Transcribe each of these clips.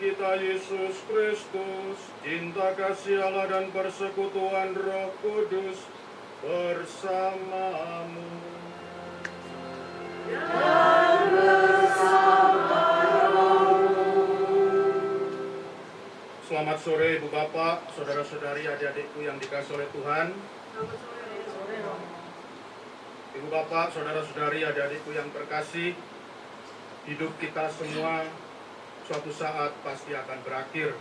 kita Yesus Kristus, cinta kasih Allah dan persekutuan Roh Kudus bersamamu. Dan bersama rohmu. Selamat sore Ibu Bapak, Saudara-saudari, adik-adikku yang dikasihi oleh Tuhan. Ibu Bapak, Saudara-saudari, adik-adikku yang terkasih, hidup kita semua suatu saat pasti akan berakhir.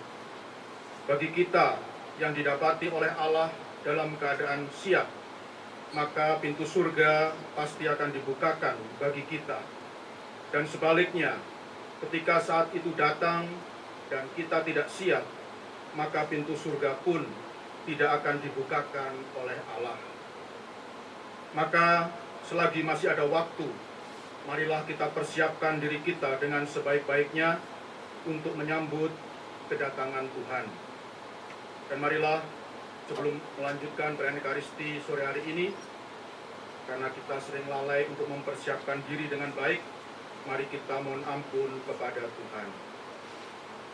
Bagi kita yang didapati oleh Allah dalam keadaan siap, maka pintu surga pasti akan dibukakan bagi kita. Dan sebaliknya, ketika saat itu datang dan kita tidak siap, maka pintu surga pun tidak akan dibukakan oleh Allah. Maka selagi masih ada waktu, marilah kita persiapkan diri kita dengan sebaik-baiknya untuk menyambut kedatangan Tuhan. Dan marilah sebelum melanjutkan perayaan Ekaristi sore hari ini, karena kita sering lalai untuk mempersiapkan diri dengan baik, mari kita mohon ampun kepada Tuhan.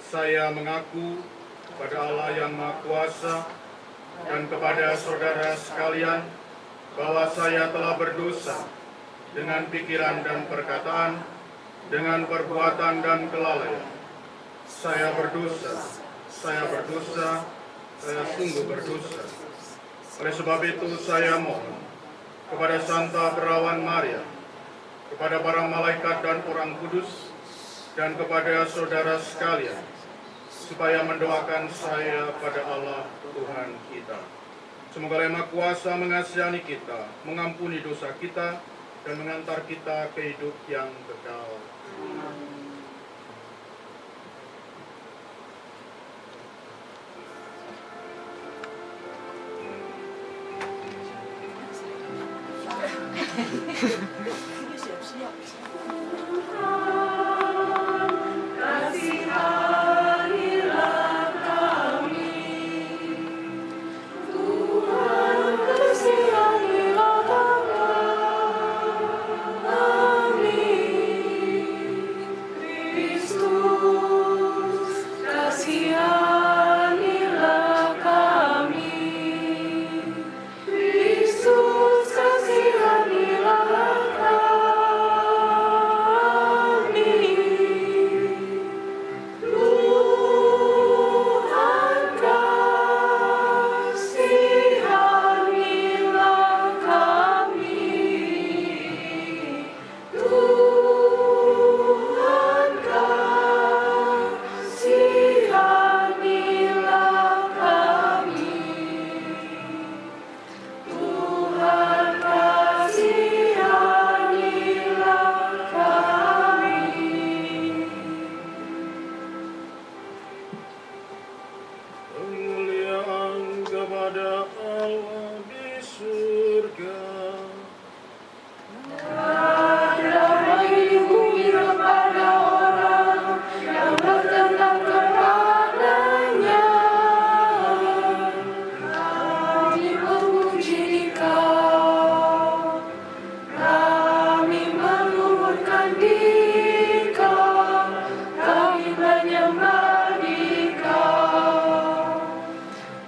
Saya mengaku kepada Allah yang Maha Kuasa dan kepada saudara sekalian bahwa saya telah berdosa dengan pikiran dan perkataan, dengan perbuatan dan kelalaian. Saya berdosa, saya sungguh berdosa. Oleh sebab itu saya mohon kepada Santa Perawan Maria, kepada para malaikat dan orang kudus, dan kepada saudara sekalian, supaya mendoakan saya pada Allah Tuhan kita. Semoga Yang Maha Kuasa mengasihani kita, mengampuni dosa kita, dan mengantar kita ke hidup yang kekal.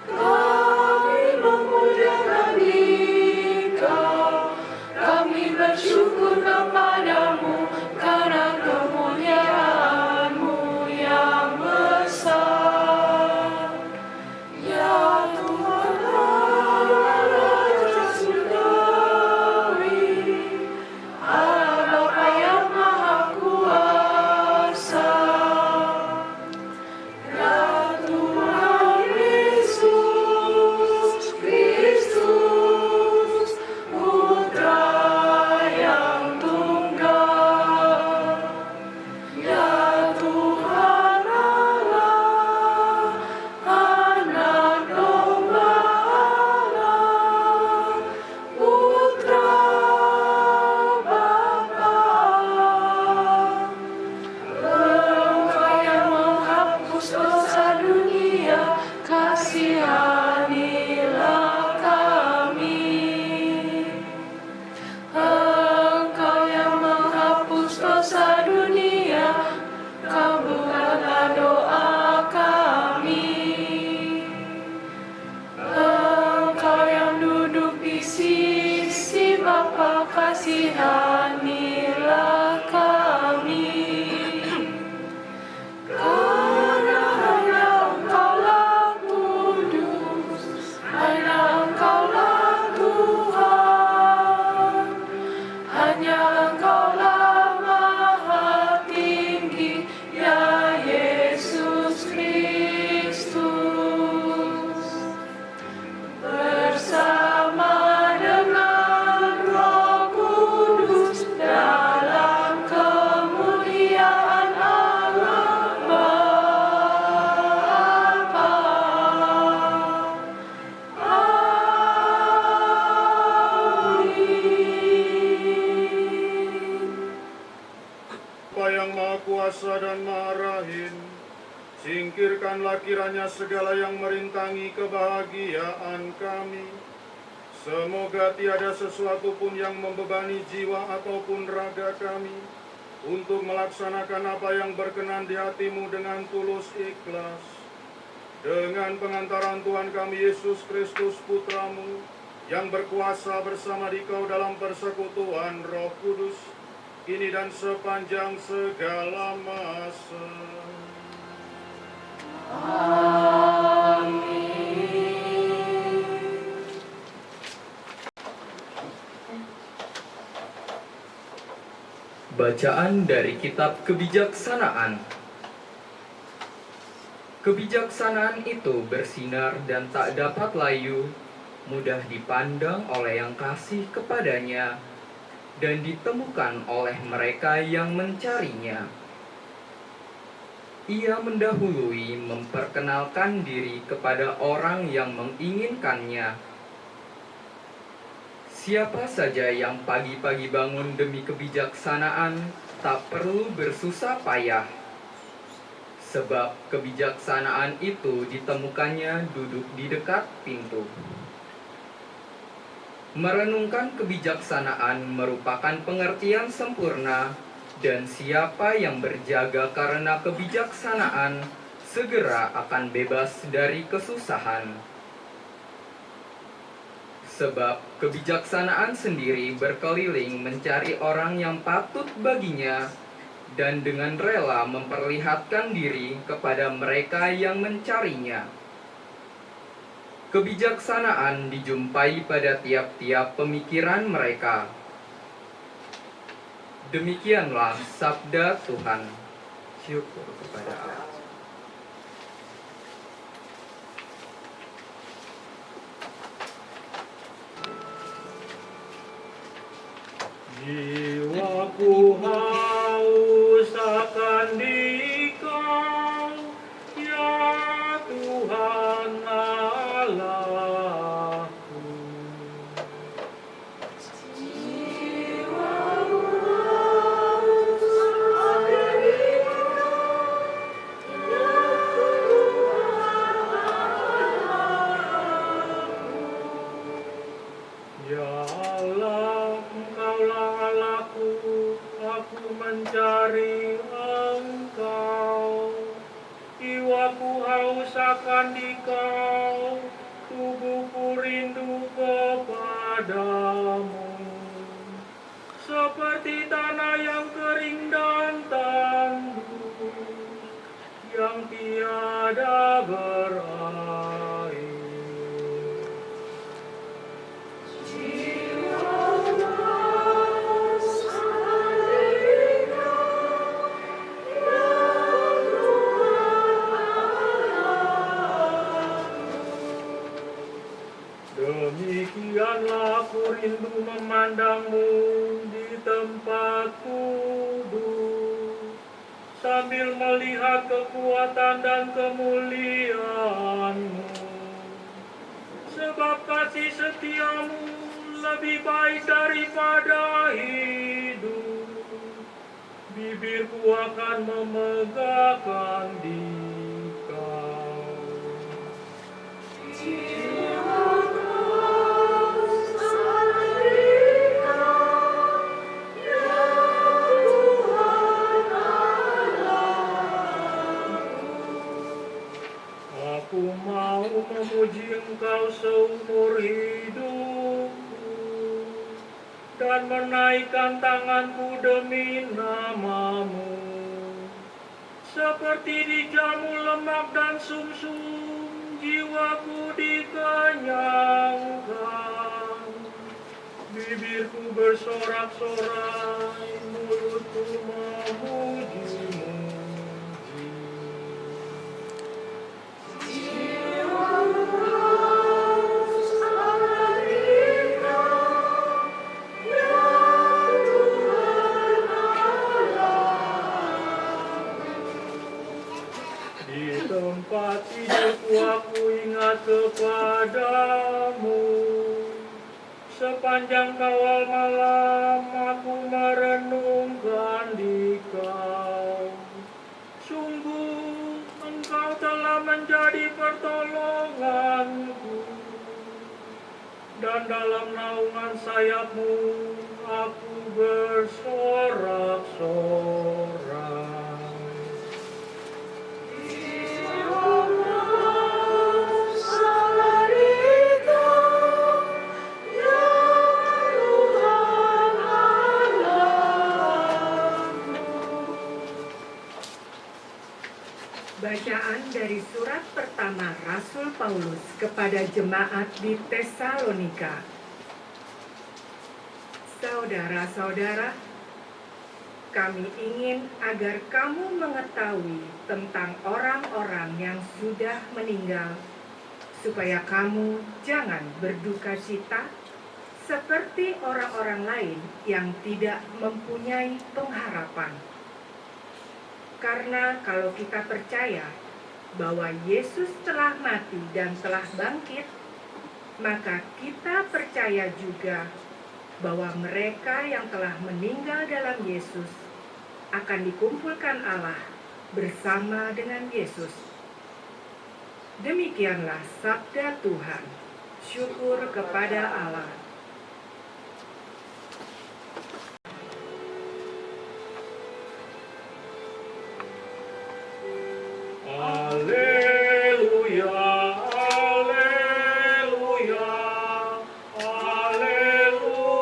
Kami memuja kasihanilah kami. Karena hanya Engkaulah kudus, hanya Engkaulah Tuhan, hanya Engkaulah Maha Tinggi, ya Yesus Kristus. Bersama dengan Roh Kudus dalam kemuliaan Allah Bapa. Amin. Bapa yang Maha Kuasa dan Maha Rahim, singkirkanlah kiranya segala yang merintangi kebahagiaan kami. Semoga tiada sesuatu pun yang membebani jiwa ataupun raga kami, untuk melaksanakan apa yang berkenan di hati-Mu dengan tulus ikhlas. Dengan pengantaran Tuhan kami Yesus Kristus Putra-Mu, yang berkuasa bersama Dikau dalam persekutuan Roh Kudus, kini dan sepanjang segala masa. Bacaan dari Kitab Kebijaksanaan. Kebijaksanaan itu bersinar dan tak dapat layu, mudah dipandang oleh yang kasih kepadanya, dan ditemukan oleh mereka yang mencarinya. Ia mendahului memperkenalkan diri kepada orang yang menginginkannya. Siapa saja yang pagi-pagi bangun demi kebijaksanaan, tak perlu bersusah payah. Sebab kebijaksanaan itu ditemukannya duduk di dekat pintu. Merenungkan kebijaksanaan merupakan pengertian sempurna, dan siapa yang berjaga karena kebijaksanaan, segera akan bebas dari kesusahan. Sebab kebijaksanaan sendiri berkeliling mencari orang yang patut baginya, dan dengan rela memperlihatkan diri kepada mereka yang mencarinya. Kebijaksanaan dijumpai pada tiap-tiap pemikiran mereka. Demikianlah sabda Tuhan. Syukur kepada Allah. Jiwaku haus akan Dikau, ya Tuhan Allahku. Jiwaku haus akan Dikau, ya Tuhan Allahku. Ya Allah, Engkaulah Allahku, aku mencari Engkau. Jiwaku haus akan Dikau, tubuhku rindu kepadamu. Seperti tanah yang kering dan tandus, yang tiada berair. Jiwaku haus akan Dikau, ya Tuhan Allahku. Demikianlah aku rindu memandangmu di tempat kudus, sambil melihat kekuatan dan kemuliaan-Mu. Sebab kasih setiamu lebih baik daripada hidup. Bibirku akan memegahkan Dikau. Jiwaku haus akan Dikau, ya Tuhan Allahku. Aku mau memuji Engkau seumur hidupku dan menaikkan tanganku demi namamu. Seperti dijamu lemak dan sumsum, jiwaku dikenyangkan. Bibirku bersorak-sorai, mulutku memuji-Mu. Di tempat tidurku aku ingat kepadamu. Sepanjang kawal malam aku merenungkan di Kau. Sungguh Engkau telah menjadi pertolonganku, dan dalam naungan sayap-Mu aku bersorak-sorai. Bacaan dari surat pertama Rasul Paulus kepada jemaat di Tesalonika. Saudara-saudara, kami ingin agar kamu mengetahui tentang orang-orang yang sudah meninggal, supaya kamu jangan berduka cita seperti orang-orang lain yang tidak mempunyai pengharapan. Karena kalau kita percaya bahwa Yesus telah mati dan telah bangkit, maka kita percaya juga bahwa mereka yang telah meninggal dalam Yesus akan dikumpulkan Allah bersama dengan Yesus. Demikianlah sabda Tuhan. Syukur kepada Allah. Haleluya, haleluya, haleluya.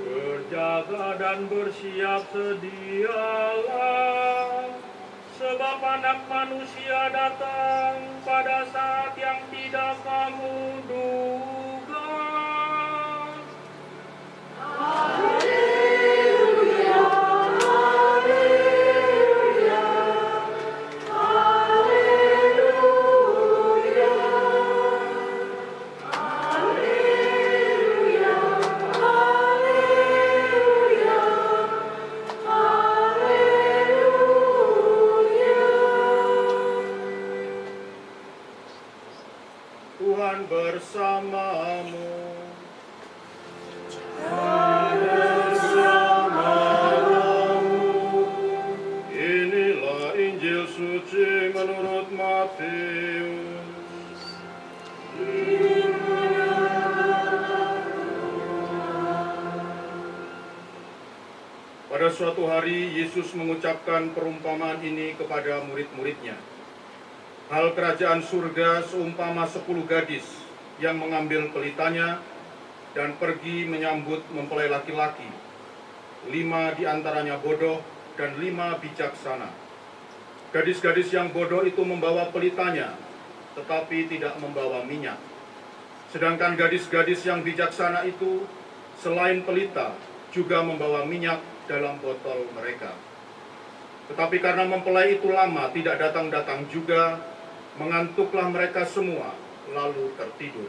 Berjaga dan bersiap sedialah, sebab Anak Manusia datang pada saat yang tidak kamu duga. Tuhan bersamamu. Inilah Injil suci menurut Matius. Pada suatu hari, Yesus mengucapkan perumpamaan ini kepada murid-muridnya. Hal kerajaan surga seumpama 10 gadis yang mengambil pelitanya dan pergi menyambut mempelai laki-laki. 5 diantaranya bodoh dan 5 bijaksana. Gadis-gadis yang bodoh itu membawa pelitanya, tetapi tidak membawa minyak. Sedangkan gadis-gadis yang bijaksana itu, selain pelita, juga membawa minyak dalam botol mereka. Tetapi karena mempelai itu lama tidak datang-datang juga, mengantuklah mereka semua, lalu tertidur.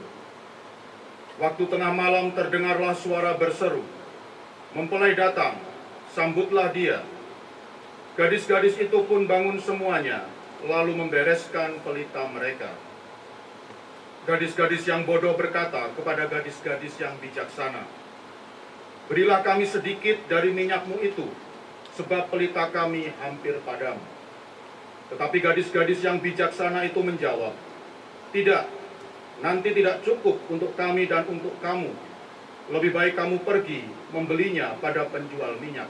Waktu tengah malam terdengarlah suara berseru, "Mempelai datang, sambutlah dia." Gadis-gadis itu pun bangun semuanya, lalu membereskan pelita mereka. Gadis-gadis yang bodoh berkata kepada gadis-gadis yang bijaksana, "Berilah kami sedikit dari minyakmu itu, sebab pelita kami hampir padam." Tetapi gadis-gadis yang bijaksana itu menjawab, "Tidak, nanti tidak cukup untuk kami dan untuk kamu. lebih baik kamu pergi membelinya pada penjual minyak.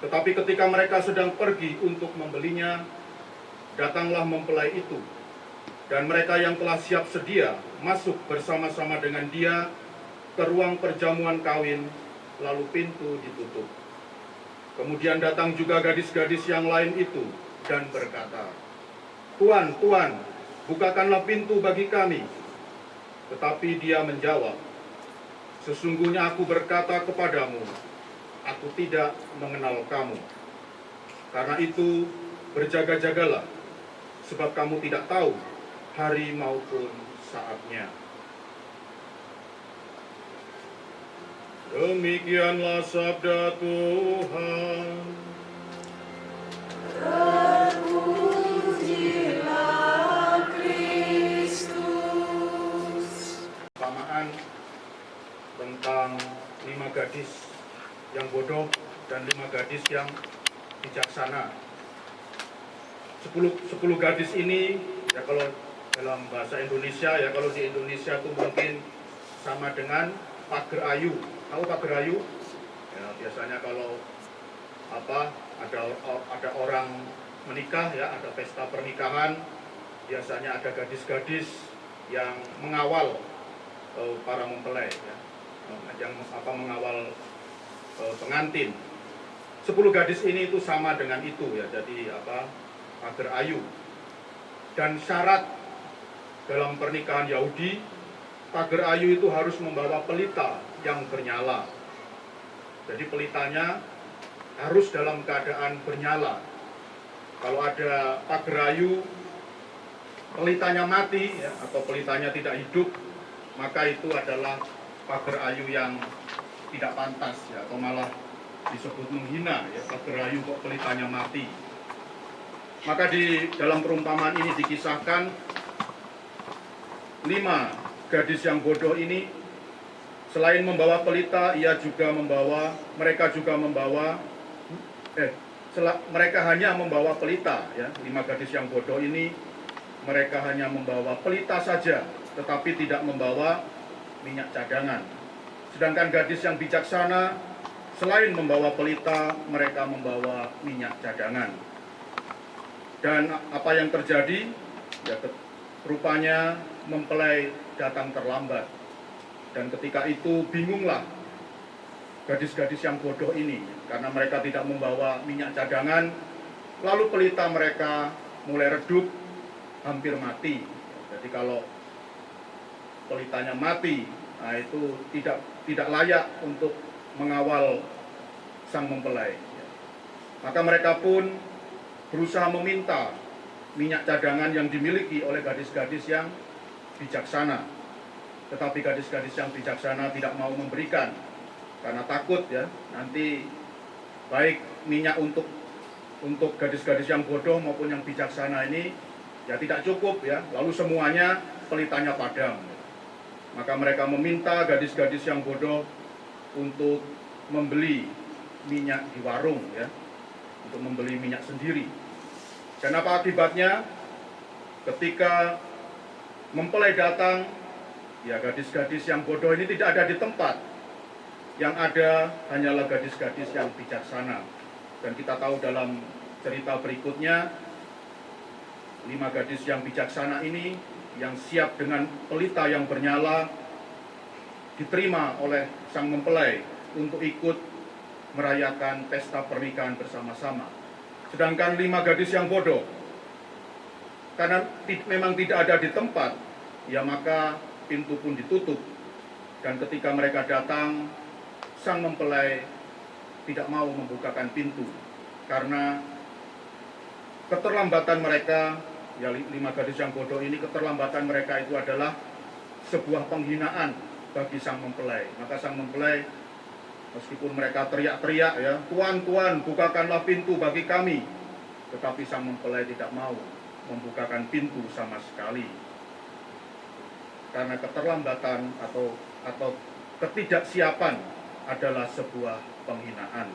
Tetapi ketika mereka sedang pergi untuk membelinya, datanglah mempelai itu, dan mereka yang telah siap sedia masuk bersama-sama dengan dia ke ruang perjamuan kawin, lalu pintu ditutup. Kemudian datang juga gadis-gadis yang lain itu dan berkata, "Tuan, Tuan, bukakanlah pintu bagi kami." Tetapi dia menjawab, "Sesungguhnya aku berkata kepadamu, aku tidak mengenal kamu. Karena itu berjaga-jagalah, sebab kamu tidak tahu hari maupun saatnya." Demikianlah sabda Tuhan. Terpujilah Kristus. Perumpamaan tentang 5 gadis yang bodoh dan 5 gadis yang bijaksana. 10 gadis ini, ya kalau dalam bahasa Indonesia, ya kalau di Indonesia itu mungkin sama dengan pager ayu. Tahu pager ayu? Ya, biasanya kalau ada orang menikah, ya ada pesta pernikahan, biasanya ada gadis-gadis yang mengawal para mempelai, ya, yang mengawal pengantin. 10 gadis ini itu sama dengan itu, ya, jadi pager ayu. Dan syarat dalam pernikahan Yahudi, pager ayu itu harus membawa pelita yang bernyala. Jadi pelitanya harus dalam keadaan bernyala. Kalau ada pager ayu, pelitanya mati, ya, atau pelitanya tidak hidup, maka itu adalah pager ayu yang tidak pantas, ya, atau malah disebut menghina, ya, pager ayu kok pelitanya mati. Maka di dalam perumpamaan ini dikisahkan 5 gadis yang bodoh ini, selain membawa pelita, mereka hanya membawa pelita, ya. 5 gadis yang bodoh ini, mereka hanya membawa pelita saja, tetapi tidak membawa minyak cadangan. Sedangkan gadis yang bijaksana, selain membawa pelita, mereka membawa minyak cadangan. Dan apa yang terjadi? Ya, rupanya mempelai datang terlambat. Dan ketika itu bingunglah gadis-gadis yang bodoh ini, karena mereka tidak membawa minyak cadangan, lalu pelita mereka mulai redup, hampir mati. Jadi kalau pelitanya mati, nah itu tidak layak untuk mengawal sang mempelai. Maka mereka pun berusaha meminta minyak cadangan yang dimiliki oleh gadis-gadis yang bijaksana. Tetapi gadis-gadis yang bijaksana tidak mau memberikan, karena takut, ya, nanti baik minyak untuk gadis-gadis yang bodoh maupun yang bijaksana ini ya tidak cukup, ya, lalu semuanya pelitanya padam. Maka mereka meminta gadis-gadis yang bodoh untuk membeli minyak di warung, ya, untuk membeli minyak sendiri. Dan apa akibatnya? Ketika mempelai datang, ya, gadis-gadis yang bodoh ini tidak ada di tempat. Yang ada hanyalah gadis-gadis yang bijaksana. Dan kita tahu dalam cerita berikutnya, 5 gadis yang bijaksana ini, yang siap dengan pelita yang bernyala, diterima oleh sang mempelai untuk ikut merayakan pesta pernikahan bersama-sama. Sedangkan 5 gadis yang bodoh, karena memang tidak ada di tempat, ya maka pintu pun ditutup. Dan ketika mereka datang, sang mempelai tidak mau membukakan pintu, karena keterlambatan mereka, ya 5 gadis yang bodoh ini, keterlambatan mereka itu adalah sebuah penghinaan bagi sang mempelai. Maka sang mempelai, meskipun mereka teriak-teriak, ya, "Tuan, Tuan, bukakanlah pintu bagi kami," tetapi sang mempelai tidak mau membukakan pintu sama sekali. Karena keterlambatan atau ketidaksiapan adalah sebuah penghinaan.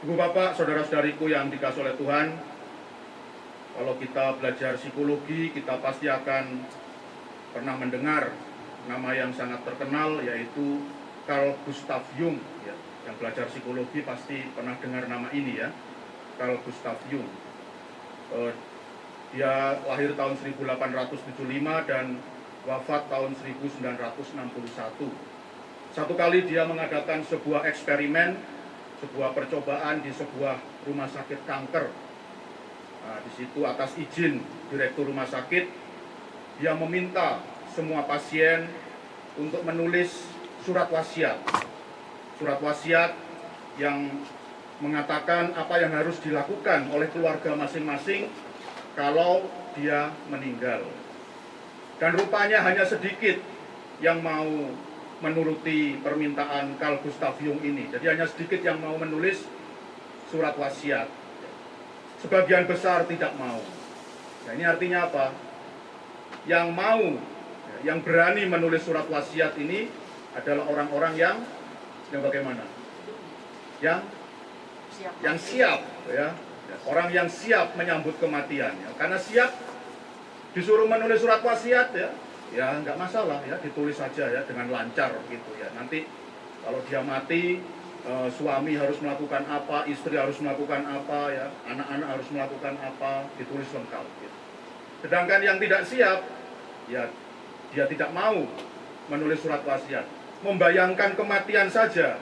Ibu bapak, saudara-saudariku yang dikasihi oleh Tuhan, kalau kita belajar psikologi, kita pasti akan pernah mendengar nama yang sangat terkenal yaitu Carl Gustav Jung ya. Yang belajar psikologi pasti pernah dengar nama ini ya, Carl Gustav Jung. Dia lahir tahun 1875 dan wafat tahun 1961. Satu kali dia mengadakan sebuah eksperimen, sebuah percobaan di sebuah rumah sakit kanker. Nah, di situ atas izin direktur rumah sakit, dia meminta semua pasien untuk menulis surat wasiat. Surat wasiat yang mengatakan apa yang harus dilakukan oleh keluarga masing-masing kalau dia meninggal. Dan rupanya hanya sedikit yang mau menuruti permintaan Carl Gustav Jung ini. Jadi hanya sedikit yang mau menulis surat wasiat. Sebagian besar tidak mau. Nah, ini artinya apa? Yang mau, yang berani menulis surat wasiat ini adalah orang-orang yang bagaimana? Yang siap, ya. Orang yang siap menyambut kematian. Ya. Karena siap disuruh menulis surat wasiat ya nggak masalah ya, ditulis saja ya dengan lancar gitu ya. Nanti kalau dia mati, suami harus melakukan apa, istri harus melakukan apa ya, anak-anak harus melakukan apa, ditulis lengkap gitu. Sedangkan yang tidak siap ya dia tidak mau menulis surat wasiat, membayangkan kematian saja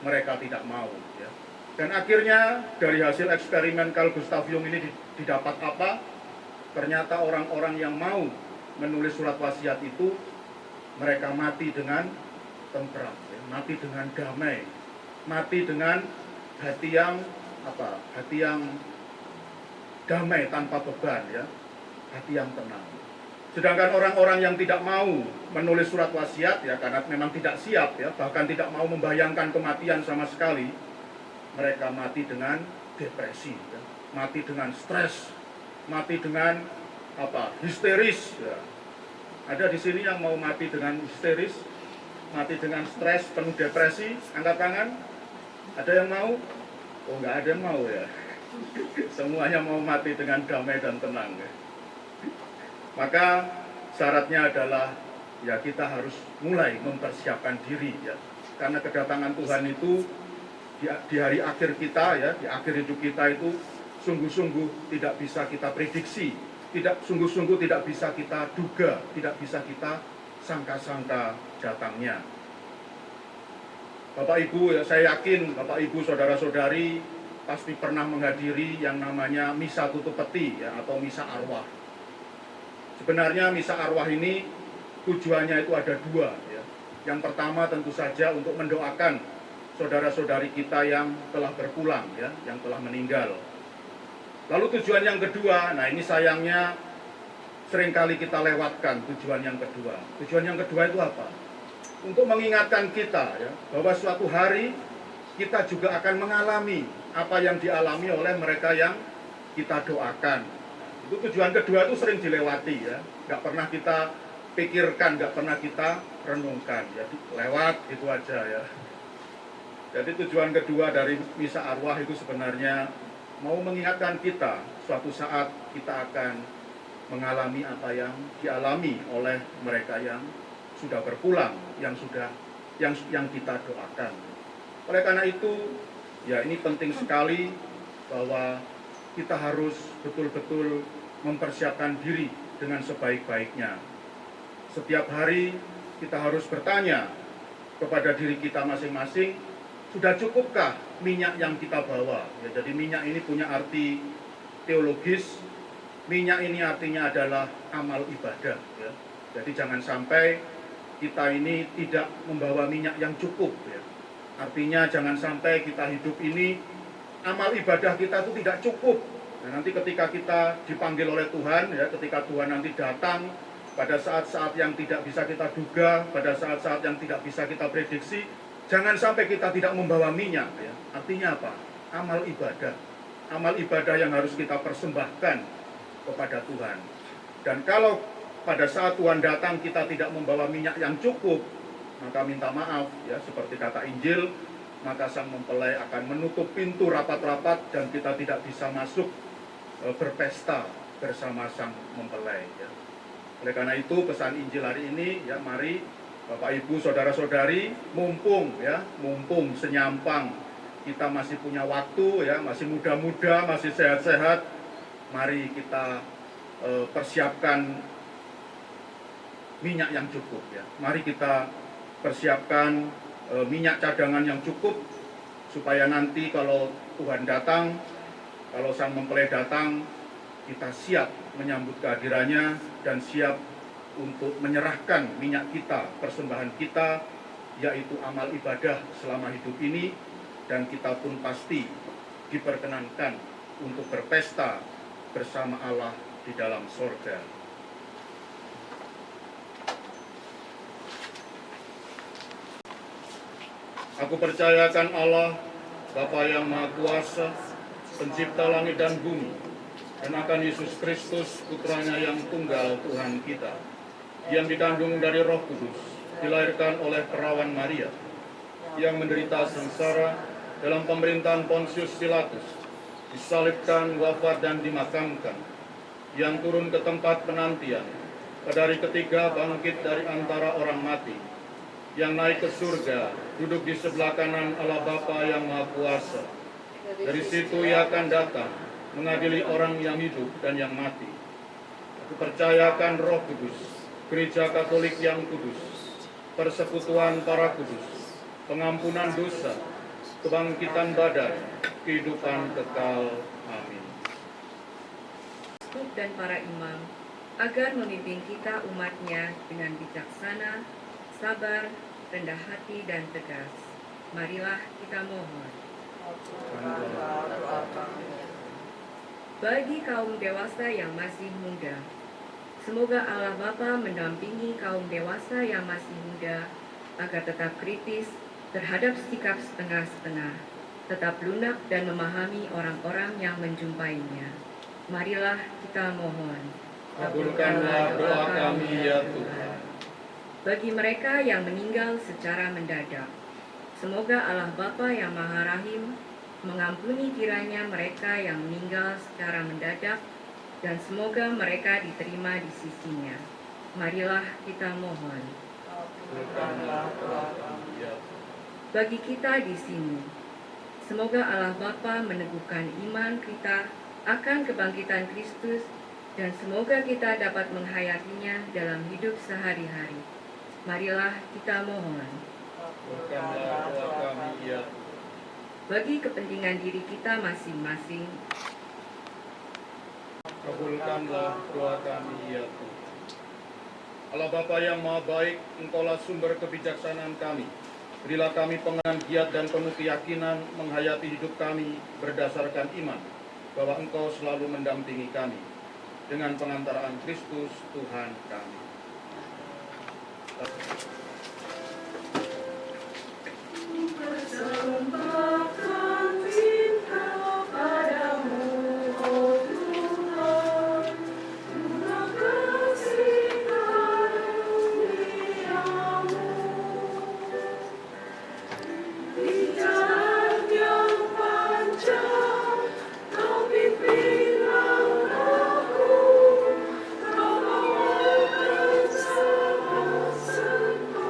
mereka tidak mau ya. Dan akhirnya dari hasil eksperimen Carl Gustav Jung ini didapat apa? Ternyata orang-orang yang mau menulis surat wasiat itu mereka mati dengan tentram, ya, mati dengan damai, mati dengan hati yang apa? Hati yang damai tanpa beban ya, hati yang tenang. Sedangkan orang-orang yang tidak mau menulis surat wasiat ya karena memang tidak siap ya, bahkan tidak mau membayangkan kematian sama sekali, mereka mati dengan depresi, ya, mati dengan stres, mati dengan apa? Histeris. Ya. Ada di sini yang mau mati dengan histeris, mati dengan stres, penuh depresi, angkat tangan. Ada yang mau? Oh, nggak ada yang mau ya. Semuanya mau mati dengan damai dan tenang. Ya. Maka syaratnya adalah ya kita harus mulai mempersiapkan diri ya. Karena kedatangan Tuhan itu di hari akhir kita ya, di akhir hidup kita itu sungguh-sungguh tidak bisa kita prediksi, sungguh-sungguh tidak bisa kita duga, tidak bisa kita sangka-sangka datangnya. Bapak Ibu, ya, saya yakin Bapak Ibu, saudara-saudari pasti pernah menghadiri yang namanya misa tutup peti ya, atau misa arwah. Sebenarnya misa arwah ini tujuannya itu ada dua ya. Yang pertama tentu saja untuk mendoakan saudara-saudari kita yang telah berpulang ya, yang telah meninggal. Lalu tujuan yang kedua, nah ini sayangnya seringkali kita lewatkan tujuan yang kedua. Tujuan yang kedua itu apa? Untuk mengingatkan kita ya, bahwa suatu hari kita juga akan mengalami apa yang dialami oleh mereka yang kita doakan. Itu tujuan kedua itu sering dilewati ya, nggak pernah kita pikirkan, nggak pernah kita renungkan, ya lewat gitu aja ya. Jadi tujuan kedua dari misa arwah itu sebenarnya mau mengingatkan kita suatu saat kita akan mengalami apa yang dialami oleh mereka yang sudah berpulang, yang kita doakan. Oleh karena itu, ya ini penting sekali bahwa kita harus betul-betul mempersiapkan diri dengan sebaik-baiknya. Setiap hari kita harus bertanya kepada diri kita masing-masing, sudah cukupkah minyak yang kita bawa? Ya, jadi minyak ini punya arti teologis. Minyak ini artinya adalah amal ibadah. Ya. Jadi jangan sampai kita ini tidak membawa minyak yang cukup. Ya. Artinya jangan sampai kita hidup ini amal ibadah kita itu tidak cukup. Nah, nanti ketika kita dipanggil oleh Tuhan, ya, ketika Tuhan nanti datang pada saat-saat yang tidak bisa kita duga, pada saat-saat yang tidak bisa kita prediksi, jangan sampai kita tidak membawa minyak. Ya. Artinya apa? Amal ibadah. Amal ibadah yang harus kita persembahkan kepada Tuhan. Dan kalau pada saat Tuhan datang kita tidak membawa minyak yang cukup, maka minta maaf, ya, seperti kata Injil, maka sang mempelai akan menutup pintu rapat-rapat dan kita tidak bisa masuk berpesta bersama sang mempelai. Ya. Oleh karena itu pesan Injil hari ini ya, mari Bapak Ibu saudara-saudari, mumpung senyampang kita masih punya waktu ya, masih muda-muda, masih sehat-sehat, mari kita persiapkan minyak yang cukup ya. Mari kita persiapkan minyak cadangan yang cukup supaya nanti kalau Tuhan datang, kalau Sang Mempelai datang, kita siap menyambut kehadirannya dan siap untuk menyerahkan minyak kita, persembahan kita, yaitu amal ibadah selama hidup ini, dan kita pun pasti diperkenankan untuk berpesta bersama Allah di dalam sorga. Aku percayakan Allah, Bapa yang Maha Kuasa, Pencipta langit dan bumi, dan akan Yesus Kristus, Putranya yang tunggal Tuhan kita, yang dikandung dari Roh Kudus, dilahirkan oleh perawan Maria, yang menderita sengsara dalam pemerintahan Pontius Pilatus, disalibkan, wafat dan dimakamkan, yang turun ke tempat penantian, pada hari ketiga bangkit dari antara orang mati, yang naik ke surga, duduk di sebelah kanan Allah Bapa yang Maha Kuasa. Dari situ Ia akan datang, mengadili orang yang hidup dan yang mati. Aku percayakan Roh Kudus, Gereja Katolik yang kudus, persekutuan para kudus, pengampunan dosa, kebangkitan badan, kehidupan kekal. Amin. Dan para imam, agar memimpin kita umatnya dengan bijaksana, sabar, rendah hati, dan tegas. Marilah kita mohon. Bagi kaum dewasa yang masih muda, semoga Allah Bapa mendampingi kaum dewasa yang masih muda agar tetap kritis terhadap sikap setengah-setengah, tetap lunak dan memahami orang-orang yang menjumpainya. Marilah kita mohon. Kabulkanlah doa kami ya Tuhan. Bagi mereka yang meninggal secara mendadak, semoga Allah Bapa yang Maha Rahim mengampuni kiranya mereka yang meninggal secara mendadak, dan semoga mereka diterima di sisinya. Marilah kita mohon. Bagi kita di sini, semoga Allah Bapa meneguhkan iman kita akan kebangkitan Kristus, dan semoga kita dapat menghayatinya dalam hidup sehari-hari. Marilah kita mohon. Kabulkanlah doa kami ya Tuhan. Bagi kepentingan diri kita masing-masing, Kabulkanlah doa kami ya Tuhan. Allah Bapa yang Maha Baik, Engkaulah sumber kebijaksanaan kami. Berilah kami pengenalan giat dan penuh keyakinan menghayati hidup kami berdasarkan iman, bahwa Engkau selalu mendampingi kami. Dengan pengantaraan Kristus Tuhan kami. Persembahkan cinta padamu, oh Tuhan, guna kasih karuniamu. Di jalan yang panjang, Kau pimpinlah aku, Kau bawa bersama-sama.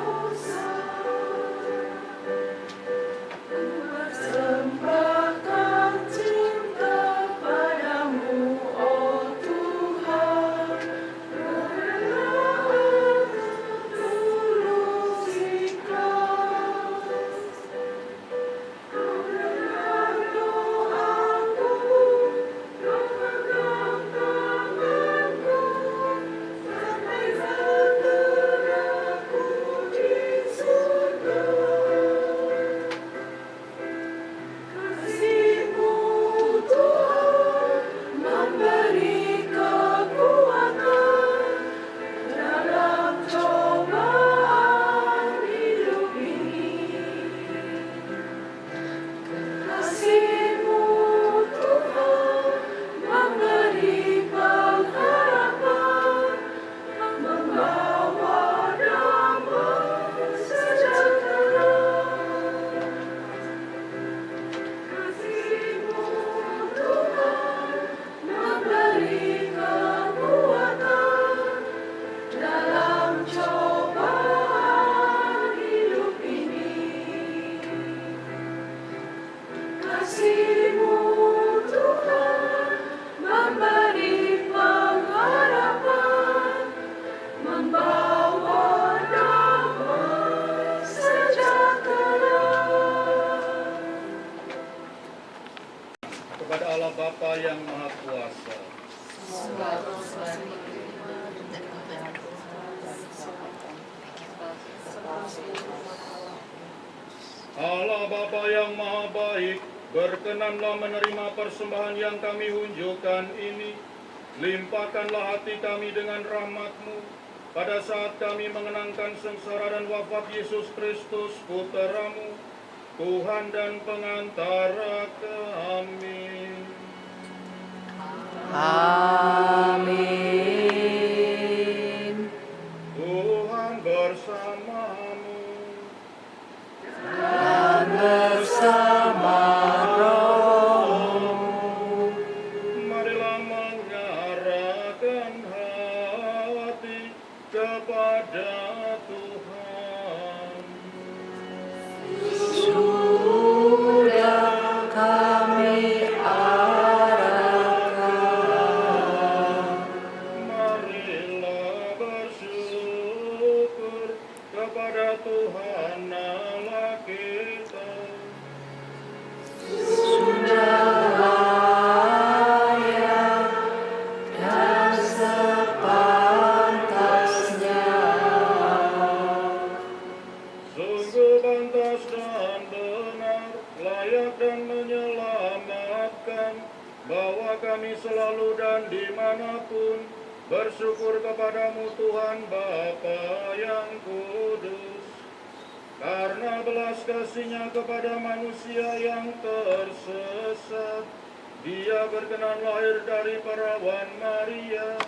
Kasih-Mu Tuhan memberi pengharapan, membawa damai sejahtera. Kepada Allah Bapa yang Maha Kuasa, Allah Bapa yang Maha Baik, berkenanlah menerima persembahan yang kami unjukkan ini. Limpahkanlah hati kami dengan rahmat-Mu pada saat kami mengenangkan sengsara dan wafat Yesus Kristus, Putra-Mu, Tuhan dan pengantara kami. Amin. Tuhan bersamamu. Dan bersama rohmu. Marilah mengarahkan hati kepada Tuhan. Sudah kami arahkan. Marilah bersyukur kepada Tuhan Allah kita. Sudah layak dan sepantasnya. Sungguh pantas dan benar, layak dan menyelamatkan, bahwa kami selalu dan dimanapun bersyukur kepadamu Tuhan Bapa yang kudus, karena belas kasih-Nya kepada manusia yang tersesat. Dia berkenan lahir dari perawan Maria,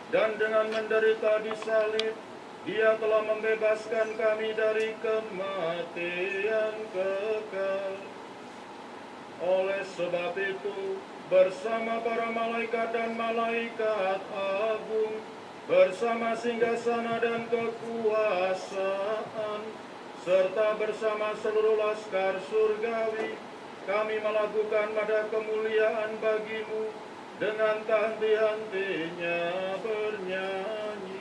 dan dengan menderita di salib, Dia telah membebaskan kami dari kematian kekal. Oleh sebab itu, bersama para malaikat dan malaikat agung, bersama singgasana dan kekuasaan, serta bersama seluruh laskar surgawi, kami melakukan pada kemuliaan bagi-Mu dengan tak henti-hentinya bernyanyi.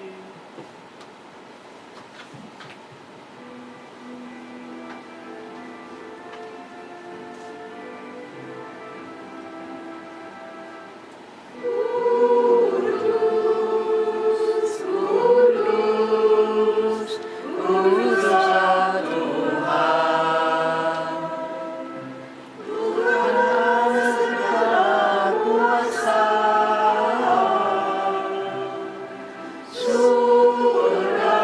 Kudus, kuduslah Tuhan. Tuhan segala kuasa. Surga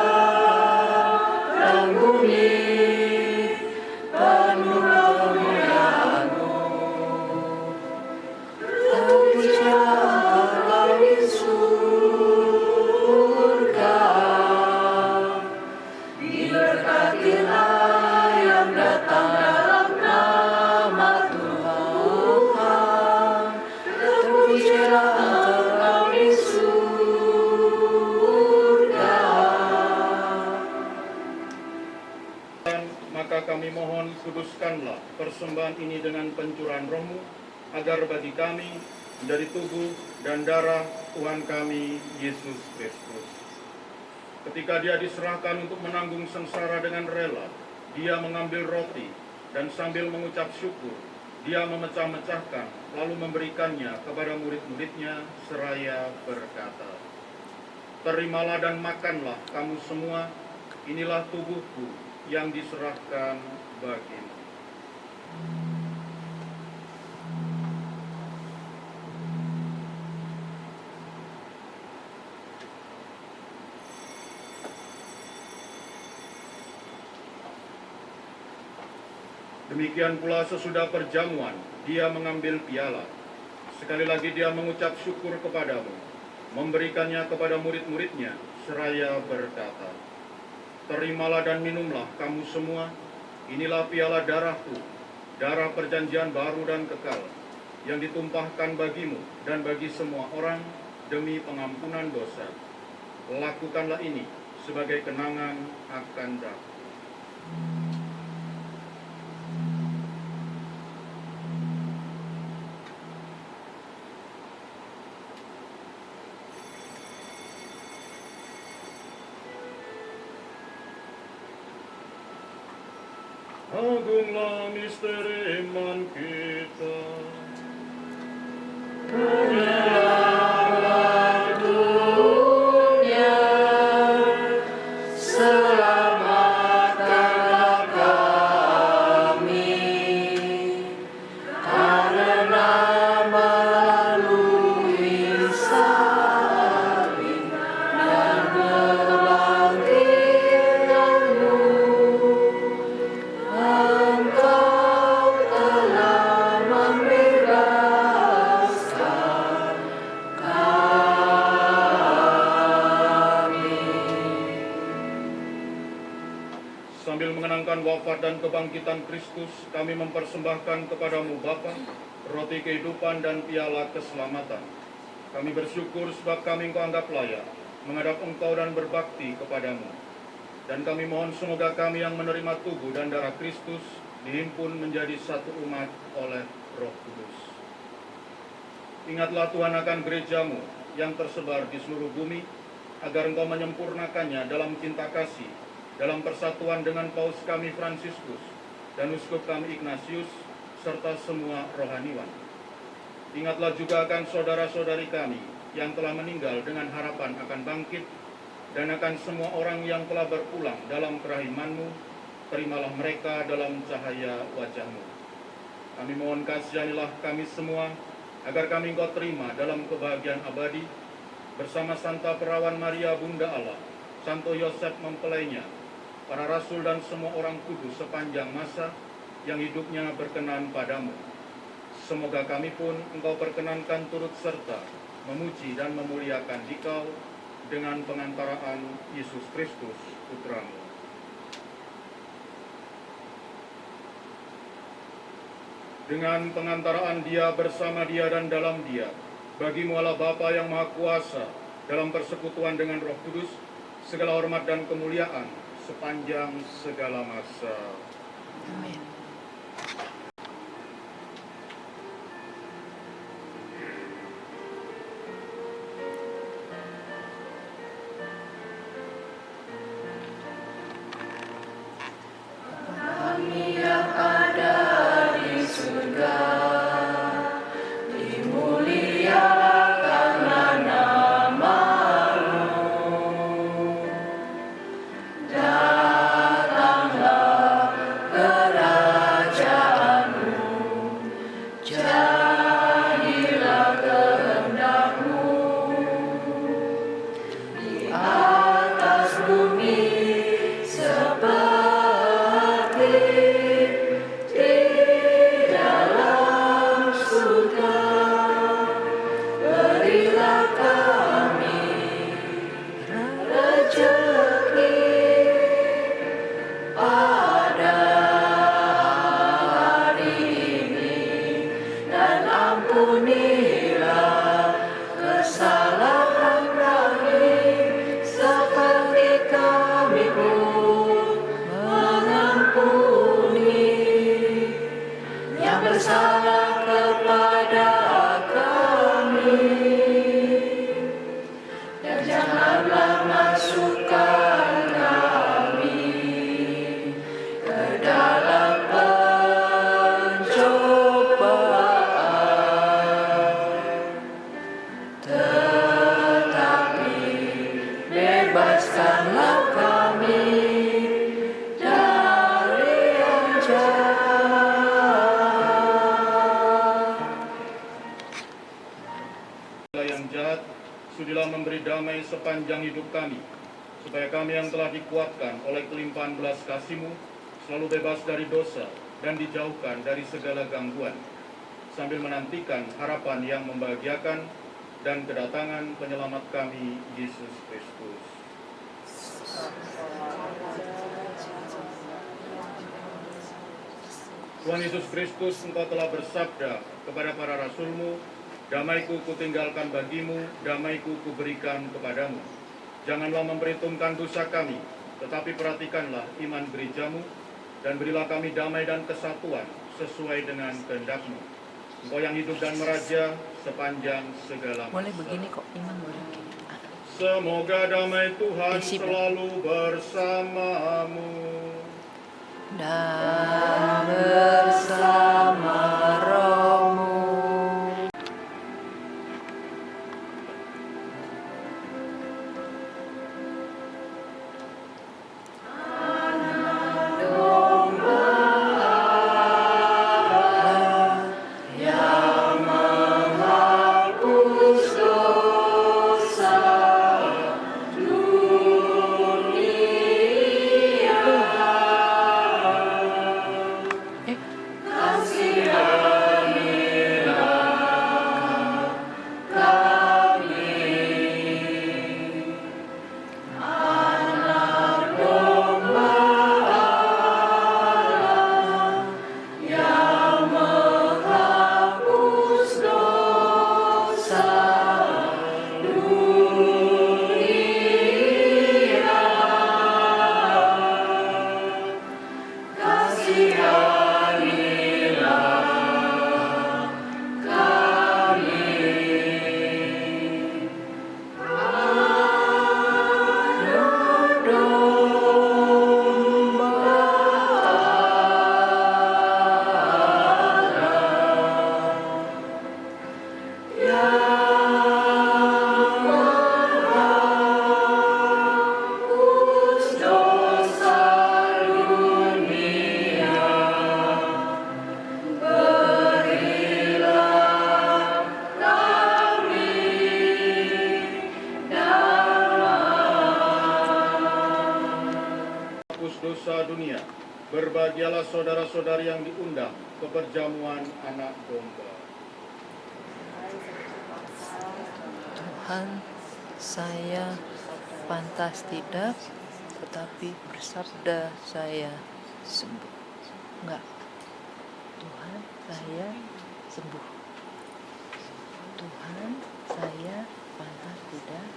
dan bumi penuh kemuliaan-Mu. Terpujilah di surga. Diberkatilah yang datang dalam nama Tuhan. Terpujilah Engkau di surga. Dan maka kami mohon, kuduskanlah persembahan ini dengan pencurahan Roh-Mu, agar bagi kami menjadi tubuh dan darah Tuhan kami Yesus Kristus. Ketika Dia diserahkan untuk menanggung sengsara dengan rela, Dia mengambil roti dan sambil mengucap syukur, Dia memecah-mecahkan, lalu memberikannya kepada murid-murid-Nya seraya berkata, "Terimalah dan makanlah kamu semua, inilah tubuhku yang diserahkan bagimu." Demikian pula sesudah perjamuan, Dia mengambil piala. Sekali lagi Dia mengucap syukur kepadamu, memberikannya kepada murid-murid-Nya, seraya berkata, "Terimalah dan minumlah kamu semua, inilah piala darahku, darah perjanjian baru dan kekal, yang ditumpahkan bagimu dan bagi semua orang demi pengampunan dosa. Lakukanlah ini sebagai kenangan akan aku." Agunglah misteri iman kita. Penyelamat dunia, selamatkanlah kami, karena melalui salib dan kebangkitan-Mu, Engkau telah membebaskan kami. Sambil mengenangkan wafat dan kebangkitan Kristus, kami mempersembahkan kepadamu Bapa, roti kehidupan dan piala keselamatan. Kami bersyukur sebab kami Engkau anggap layak menghadap Engkau dan berbakti kepadamu. Dan kami mohon semoga kami yang menerima tubuh dan darah Kristus dihimpun menjadi satu umat oleh Roh Kudus. Ingatlah Tuhan akan gerejamu yang tersebar di seluruh bumi, agar Engkau menyempurnakannya dalam cinta kasih, dalam persatuan dengan Paus kami Fransiskus dan Uskup kami Ignatius, serta semua rohaniwan. Ingatlah juga akan saudara-saudari kami yang telah meninggal dengan harapan akan bangkit, dan akan semua orang yang telah berpulang dalam kerahiman-Mu, terimalah mereka dalam cahaya wajah-Mu. Kami mohon kasihanilah kami semua, agar kami Engkau terima dalam kebahagiaan abadi, bersama Santa Perawan Maria Bunda Allah, Santo Yosef mempelainya, para rasul dan semua orang kudus sepanjang masa yang hidupnya berkenan padamu. Semoga kami pun Engkau perkenankan turut serta memuji dan memuliakan Dikau dengan pengantaraan Yesus Kristus, Putra-Mu. Dengan pengantaraan Dia, bersama Dia, dan dalam Dia, bagi-Mu Allah Bapa yang Maha Kuasa, dalam persekutuan dengan Roh Kudus, segala hormat dan kemuliaan sepanjang segala masa. Amin. Kami yang ada di surga, dimuliakanlah nama-Mu. Datanglah kerajaan-Mu, jadilah kehendak-Mu di atas bumi seperti di dalam surga. Berilah kami rezeki pada hari ini, dan ampunilah kesalahan kami, seperti kami pun mengampuni yang bersalah kepada kami. Dan janganlah masukkan kami ke dalam pencobaan, tetapi bebaskanlah kami dari yang jahat. Yang jahat, sudilah memberi damai sepanjang hidup kami, supaya kami yang telah dikuatkan oleh kelimpahan belas kasih-Mu selalu bebas dari dosa dan dijauhkan dari segala gangguan, sambil menantikan harapan yang membahagiakan dan kedatangan penyelamat kami, Yesus Kristus. Tuhan Yesus Kristus, Engkau telah bersabda kepada para rasul-Mu, damai-Ku kutinggalkan bagimu, damai-Ku kuberikan kepadamu. Janganlah memperhitungkan dosa kami, tetapi perhatikanlah iman gereja-Mu, dan berilah kami damai dan kesatuan sesuai dengan kehendak-Mu. Engkau yang hidup dan meraja sepanjang segala masa. Boleh begini kok, iman boleh. Semoga damai Tuhan Isi, Bu. selalu bersamamu. Dan kasihanilah kami. Anak domba Allah yang menghapus dosa dunia, berilah kami Hapus dosa dunia. Berbahagialah saudara-saudari yang diundang ke perjamuan anak domba. Tuhan, saya pantas tidak, tetapi bersabda saya sembuh. Enggak. Tuhan, saya sembuh. Tuhan, saya pantas tidak,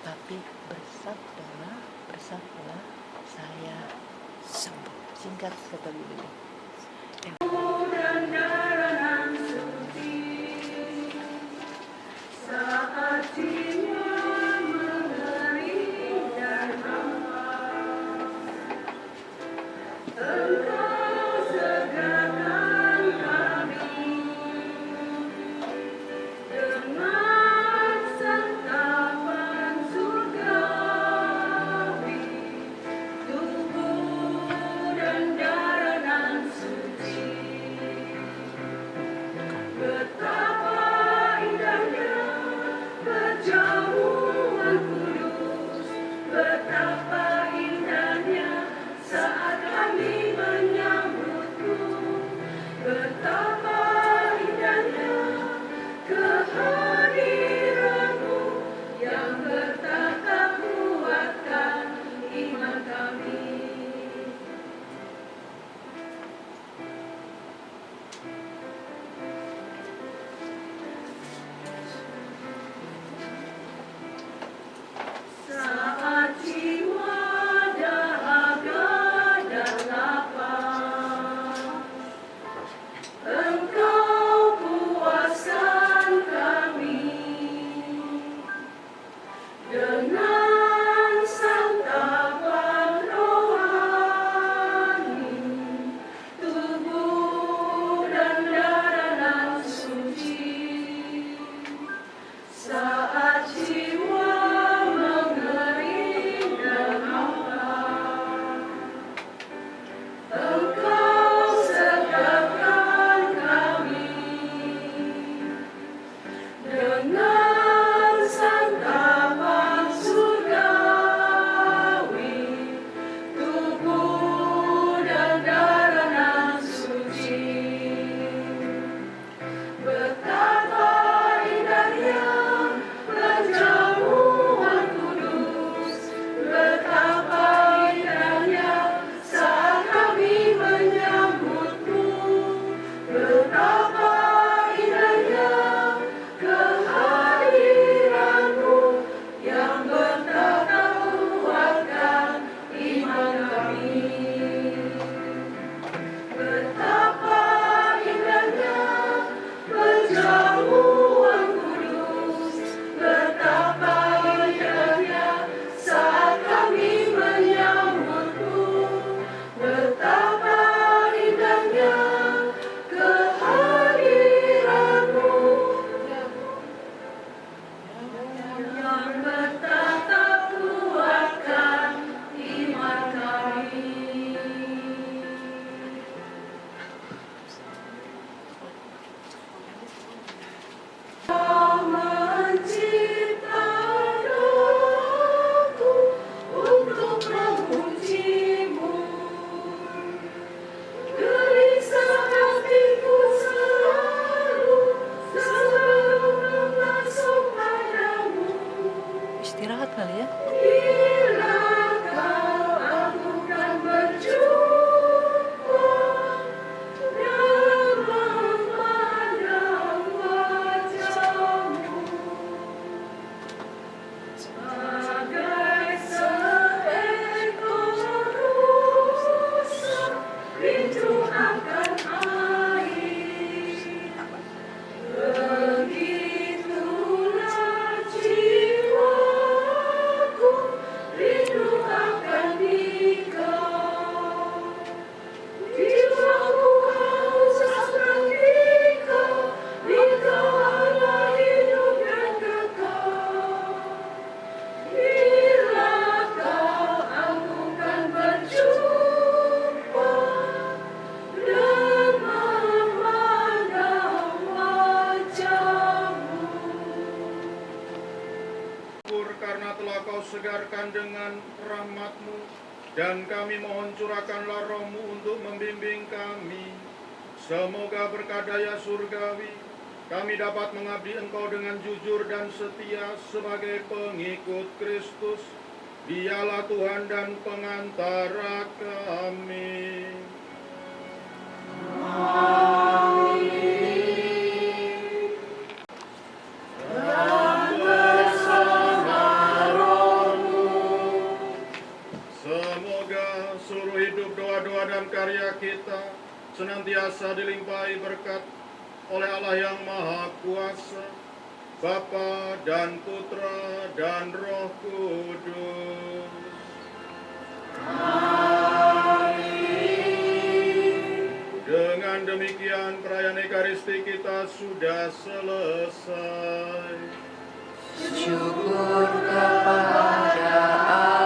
tapi bersabdalah saya sembuh. Singkat sekali ini. Saat jiwa mengering dan hampa, Engkau segarkan kami dengan santapan surgawi, tubuh dan darah nan akan air. Begitulah jiwaku rindu akan Dikau. Jiwaku haus akan Dikau, Dikau Allah hidup dan kekal. Bila Kau aku kan berjumpa dan memandang wajah-Mu. Syukur karena telah Kau segarkan dengan rahmat-Mu, dan kami mohon curahkanlah Roh-Mu untuk membimbing kami. Semoga berkat daya surgawi, kami dapat mengabdi Engkau dengan jujur dan setia sebagai pengikut Kristus. Dialah Tuhan dan pengantara kami. Semoga seluruh hidup, doa-doa dan karya kita senantiasa dilimpahi berkat oleh Allah yang Maha Kuasa, Bapa dan Putra dan Roh Kudus. Dengan demikian perayaan Ekaristi kita sudah selesai. Syukur kepada Allah.